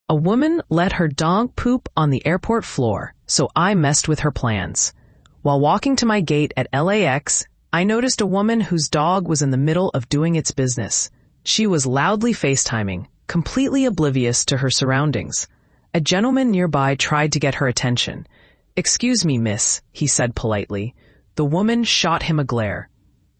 A woman let her dog poop on the airport floor, so I messed with her plans. While walking to my gate at LAX, I noticed a woman whose dog was in the middle of doing its business. She was loudly FaceTiming, completely oblivious to her surroundings. A gentleman nearby tried to get her attention. "Excuse me, miss," he said politely. The woman shot him a glare.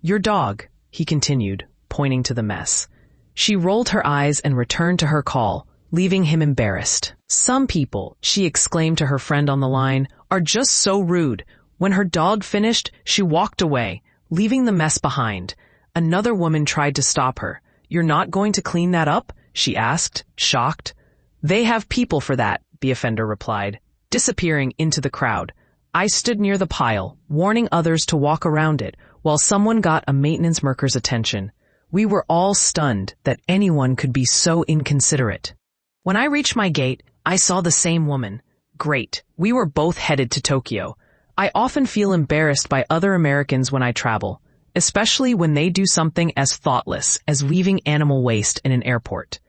"Your dog," he continued, pointing to the mess. She rolled her eyes and returned to her call, leaving him embarrassed. "Some people," she exclaimed to her friend on the line, "are just so rude." When her dog finished, she walked away, leaving the mess behind. Another woman tried to stop her. "You're not going to clean that up?" she asked, shocked. "They have people for that," the offender replied, disappearing into the crowd. I stood near the pile, warning others to walk around it, while someone got a maintenance worker's attention. We were all stunned that anyone could be so inconsiderate. When I reached my gate, I saw the same woman. Great. We were both headed to Tokyo. I often feel embarrassed by other Americans when I travel, especially when they do something as thoughtless as leaving animal waste in an airport.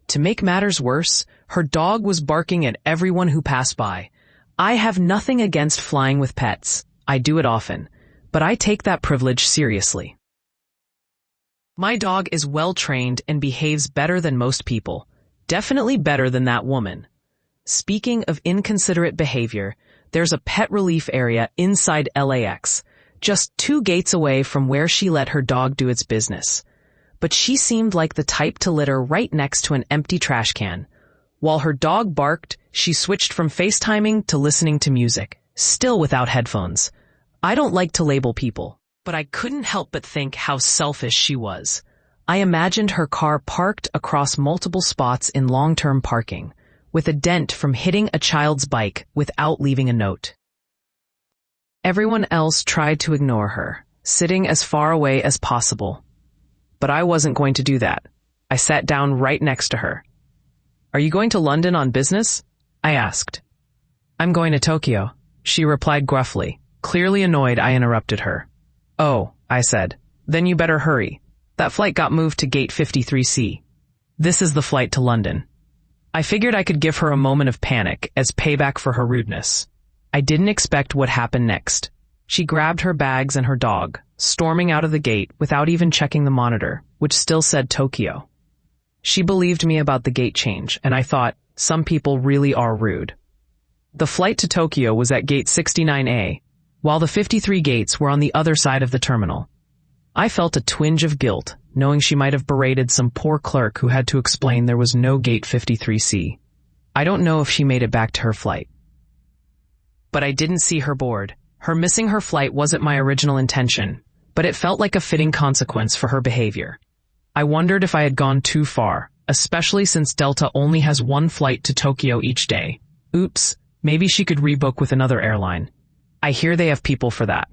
To make matters worse, her dog was barking at everyone who passed by. I have nothing against flying with pets. I do it often, but I take that privilege seriously. My dog is well trained and behaves better than most people. Definitely better than that woman. Speaking of inconsiderate behavior, there's a pet relief area inside LAX, just 2 gates away from where she let her dog do its business. But she seemed like the type to litter right next to an empty trash can. While her dog barked, she switched from FaceTiming to listening to music, still without headphones. I don't like to label people, but I couldn't help but think how selfish she was. I imagined her car parked across multiple spots in long-term parking, with a dent from hitting a child's bike without leaving a note. Everyone else tried to ignore her, sitting as far away as possible. But I wasn't going to do that. I sat down right next to her. "Are you going to London on business?" I asked. "I'm going to Tokyo," she replied gruffly, clearly annoyed I interrupted her. "Oh," I said, "then you better hurry. That flight got moved to gate 53C. This is the flight to London." I figured I could give her a moment of panic as payback for her rudeness. I didn't expect what happened next. She grabbed her bags and her dog, storming out of the gate without even checking the monitor, which still said Tokyo. She believed me about the gate change, and I thought, some people really are rude. The flight to Tokyo was at gate 69A, while the 53 gates were on the other side of the terminal. I felt a twinge of guilt, knowing she might have berated some poor clerk who had to explain there was no gate 53C. I don't know if she made it back to her flight. But I didn't see her board. Her missing her flight wasn't my original intention, but it felt like a fitting consequence for her behavior. I wondered if I had gone too far, especially since Delta only has 1 flight to Tokyo each day. Oops, maybe she could rebook with another airline. I hear they have people for that.